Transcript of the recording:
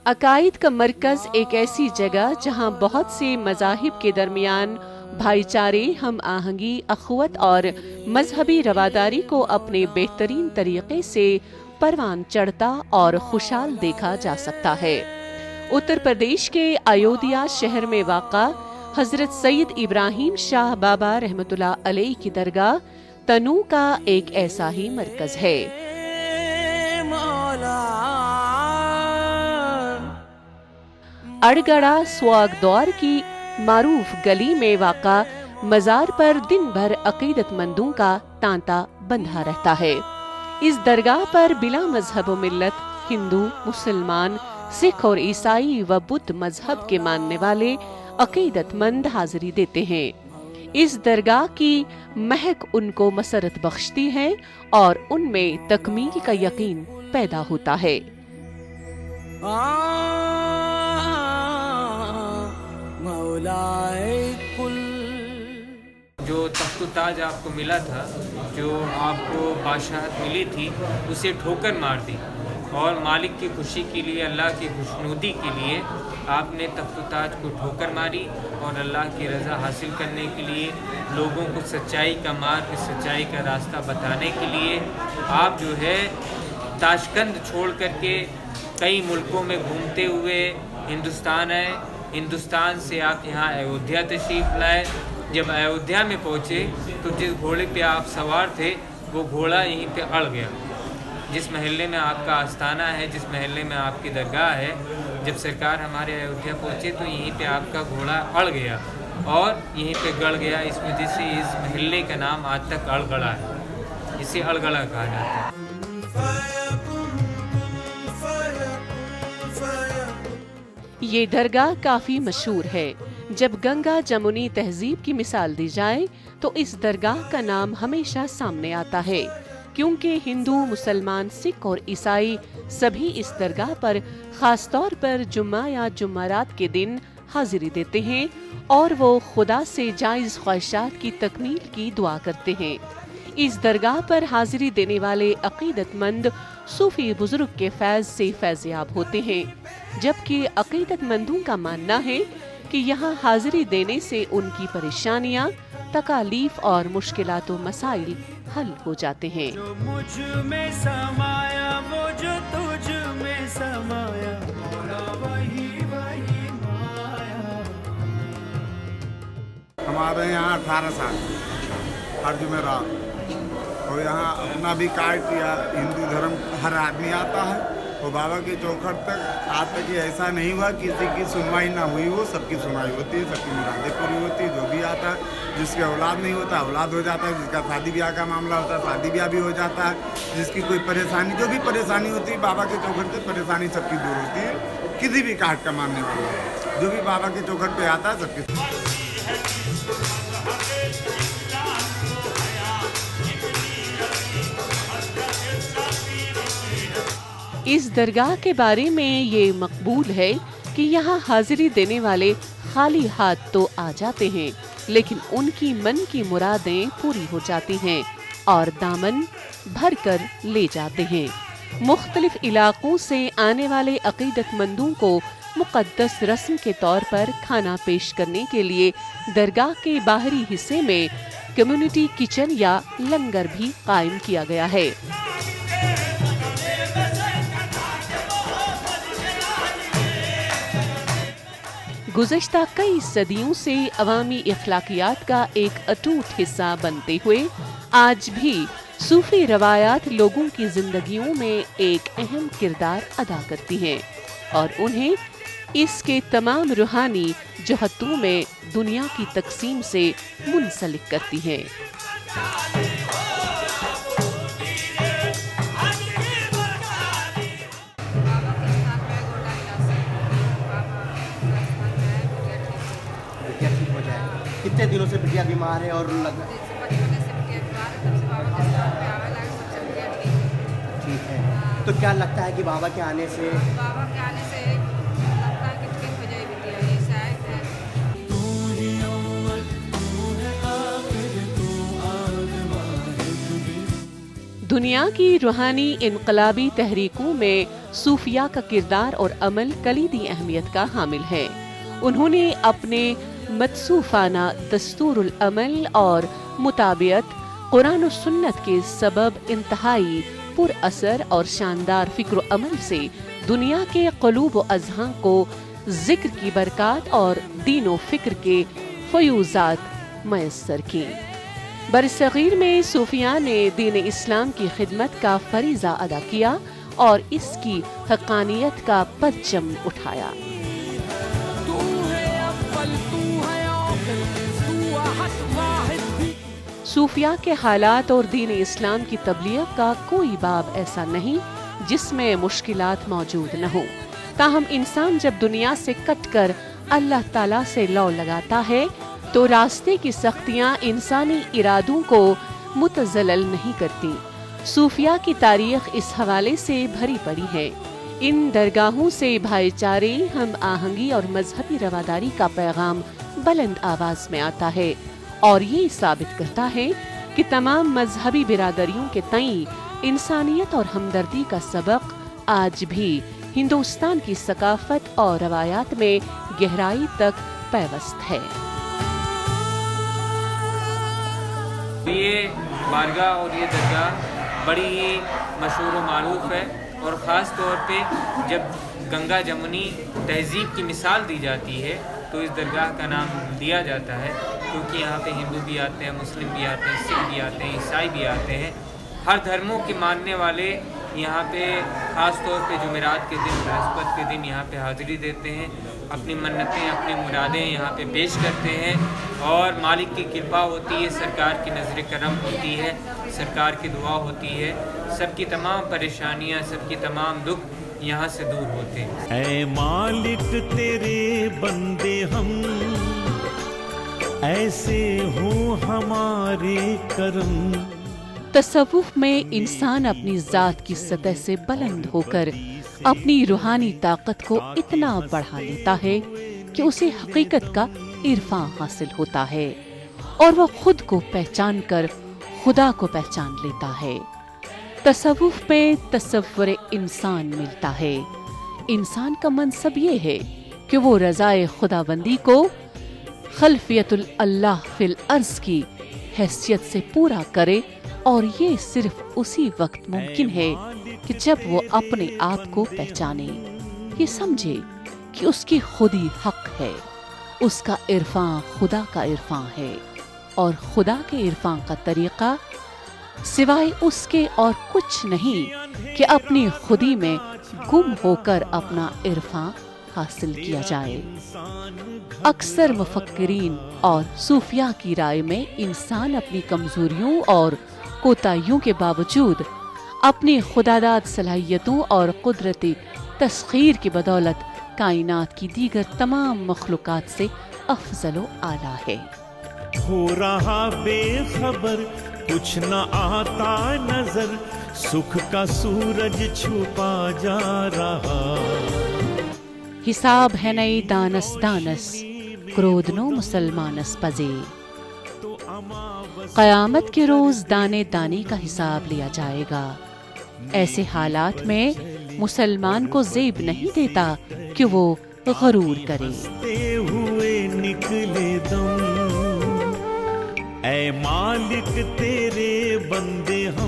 अकायद का मरकज़ एक ऐसी जगह जहाँ बहुत से मज़ाहिब के दरमियान भाईचारे, हम आहंगी, अखुवत और मजहबी रवादारी को अपने बेहतरीन तरीके से परवान चढ़ता और खुशहाल देखा जा सकता है। उत्तर प्रदेश के अयोध्या शहर में वाक़ा हज़रत सैयद इब्राहिम शाह बाबा रहमतुल्लाह अलैह की दरगाह तनू का एक ऐसा ही मरकज़ है। अड़गड़ा स्वागदौर की मारूफ गली में वाक़ा मज़ार पर दिन भर अक़ीदतमंदों का तांता बंधा रहता है। इस दरगाह पर बिला मजहब व मिल्लत हिंदू, मुसलमान, सिख और ईसाई व बुद्ध मजहब के मानने वाले अक़ीदतमंद हाज़िरी देते हैं। इस दरगाह की महक उनको मसरत बख्शती है और उनमें तकमील का यकीन पैदा होता है। जो तख्त-ओ-ताज आपको मिला था, जो आपको बादशाहत मिली थी, उसे ठोकर मार दी और मालिक की खुशी के लिए, अल्लाह की खुशनुदी के लिए आपने तख्त-ओ-ताज को ठोकर मारी और अल्लाह की रज़ा हासिल करने के लिए, लोगों को सच्चाई का मार्ग, सच्चाई का रास्ता बताने के लिए आप जो है ताशकंद छोड़ करके कई मुल्कों में घूमते हुए हिंदुस्तान आए। हिंदुस्तान से आप यहाँ अयोध्या तशरीफ़ लाए। जब अयोध्या में पहुँचे तो जिस घोड़े पे आप सवार थे वो घोड़ा यहीं पे अड़ गया। जिस महल्ले में आपका आस्थाना है, जिस महल्ले में आपकी दरगाह है, जब सरकार हमारे अयोध्या पहुँचे तो यहीं पे आपका घोड़ा अड़ गया और यहीं पे गड़ गया। इस वजह से इस महल्ले का नाम आज तक अड़गड़ा है। इसे अड़गड़ा कहा जाता है। ये दरगाह काफ़ी मशहूर है। जब गंगा जमुनी तहजीब की मिसाल दी जाए तो इस दरगाह का नाम हमेशा सामने आता है, क्योंकि हिंदू, मुसलमान, सिख और ईसाई सभी इस दरगाह पर ख़ास तौर पर जुम्मा या जुम्मरात के दिन हाजिरी देते हैं और वो खुदा से जायज़ ख्वाहिशात की तकमील की दुआ करते हैं। इस दरगाह पर हाजिरी देने वाले अक़ीदतमंद सूफी बुजुर्ग के फैज़ से फैज़याब होते हैं, जबकि अक़ीदतमंदों का मानना है कि यहाँ हाजिरी देने से उनकी परेशानियाँ, तकालीफ और मुश्किलात व मसाइल हल हो जाते हैं। जो मुझ में समाया, वो जो तुझ में समाया, वही वही माया। हमारे यहाँ 18 साल हर जुमेरात और यहाँ अपना भी कार्ड किया। हिंदू धर्म हर आदमी आता है और बाबा के चौखट तक आज तक ये ऐसा नहीं हुआ किसी की सुनवाई ना हुई हो। सबकी सुनवाई होती है, सबकी मुरादें पूरी होती है। जो भी आता है, जिसके औलाद नहीं होता औलाद हो जाता है, जिसका शादी ब्याह का मामला होता है शादी ब्याह भी हो जाता है। जिसकी कोई परेशानी, जो भी परेशानी होती है बाबा के चौखट से परेशानी सबकी दूर होती है। किसी भी कार्ड का मानने वाला जो भी बाबा के चौखट पे आता है सबकी। इस दरगाह के बारे में ये मकबूल है कि यहाँ हाजिरी देने वाले खाली हाथ तो आ जाते हैं, लेकिन उनकी मन की मुरादें पूरी हो जाती हैं और दामन भर कर ले जाते हैं। मुख्तलिफ इलाकों से आने वाले अक़ीदतमंदों को मुक़द्दस रस्म के तौर पर खाना पेश करने के लिए दरगाह के बाहरी हिस्से में कम्युनिटी किचन या लंगर भी कायम किया गया है। गुज़श्ता कई सदियों से अवामी इख़्लाक़ियात का एक अटूट हिस्सा बनते हुए आज भी सूफ़ी रवायात लोगों की ज़िंदगियों में एक अहम किरदार अदा करती हैं और उन्हें इसके तमाम रूहानी जहतों में दुनिया की तक़सीम से मुंसलिक करती हैं। कितने दिनों से बिटिया बीमार है और ठीक है, तो क्या लगता है कि बाबा के आने से लगता है कि ठीक हो जाए बिटिया, ये शायद है। دنیا کی روحانی انقلابی تحریکوں میں صوفیہ کا کردار اور عمل کلیدی اہمیت کا حامل ہے۔ انہوں نے اپنے متصوفانہ دستور العمل اور مطابعت قرآن و سنت کے سبب انتہائی پر اثر اور شاندار فکر و عمل سے دنیا کے قلوب و اذہان کو ذکر کی برکات اور دین و فکر کے فیوزات میسر کی۔ برصغیر میں صوفیاء نے دین اسلام کی خدمت کا فریضہ ادا کیا اور اس کی حقانیت کا پرچم اٹھایا۔ صوفیاء کے حالات اور دین اسلام کی تبلیغ کا کوئی باب ایسا نہیں جس میں مشکلات موجود نہ ہوں، تاہم انسان جب دنیا سے کٹ کر اللہ تعالیٰ سے لو لگاتا ہے تو راستے کی سختیاں انسانی ارادوں کو متزلزل نہیں کرتی۔ صوفیاء کی تاریخ اس حوالے سے بھری پڑی ہے۔ ان درگاہوں سے بھائی چارے، ہم آہنگی اور مذہبی رواداری کا پیغام بلند آواز میں آتا ہے، اور یہ ثابت کرتا ہے کہ تمام مذہبی برادریوں کے تئیں انسانیت اور ہمدردی کا سبق آج بھی ہندوستان کی ثقافت اور روایات میں گہرائی تک پیوست ہے۔ یہ بارگاہ اور یہ درگاہ بڑی ہی مشہور و معروف ہے، اور خاص طور پہ جب گنگا جمنی تہذیب کی مثال دی جاتی ہے تو اس درگاہ کا نام دیا جاتا ہے، کیونکہ یہاں پہ ہندو بھی آتے ہیں، مسلم بھی آتے ہیں، سکھ بھی آتے ہیں، عیسائی بھی آتے ہیں، ہر دھرموں کے ماننے والے یہاں پہ خاص طور پہ جمعرات کے دن، برہسپت کے دن یہاں پہ حاضری دیتے ہیں، اپنی منتیں، اپنی مرادیں یہاں پہ پیش کرتے ہیں، اور مالک کی کرپا ہوتی ہے، سرکار کی نظر کرم ہوتی ہے، سرکار کی دعا ہوتی ہے، سب کی تمام پریشانیاں، سب کی تمام دکھ یہاں سے دور ہوتے ہیں۔ اے مالک تیرے بندے ہم، ایسے ہوں ہمارے کرم۔ تصوف میں انسان اپنی ذات کی سطح سے بلند ہو کر اپنی روحانی طاقت کو اتنا بڑھا لیتا ہے کہ اسے حقیقت کا عرفان حاصل ہوتا ہے، اور وہ خود کو پہچان کر خدا کو پہچان لیتا ہے۔ تصوف میں تصور انسان ملتا ہے۔ انسان کا منصب یہ ہے کہ وہ رضائے خداوندی کو خلفیت اللہ فی الارض کی حیثیت سے پورا کرے، اور یہ صرف اسی وقت ممکن ہے کہ جب وہ اپنے آپ کو پہچانے، یہ سمجھے کہ اس کی خودی حق ہے، اس کا عرفان خدا کا عرفان ہے، اور خدا کے عرفان کا طریقہ سوائے اس کے اور کچھ نہیں کہ اپنی خودی میں گم ہو کر اپنا عرفان حاصل کیا جائے۔ اکثر مفکرین اور صوفیاء کی رائے میں انسان اپنی کمزوریوں اور کوتاہیوں کے باوجود اپنی خداداد صلاحیتوں اور قدرتی تسخیر کی بدولت کائنات کی دیگر تمام مخلوقات سے افضل و اعلیٰ ہے۔ ہو رہا بے خبر، کچھ نہ آتا نظر، سکھ کا سورج چھپا جا رہا۔ حساب ہے نئی دانس دانس، کرودنو مسلمانس پزے۔ قیامت کے روز دانے دانے کا حساب لیا جائے گا۔ ایسے حالات میں مسلمان کو زیب نہیں دیتا کہ وہ غرور کرے۔ ہوئے نکلے دم، اے مالک تیرے بندے ہم۔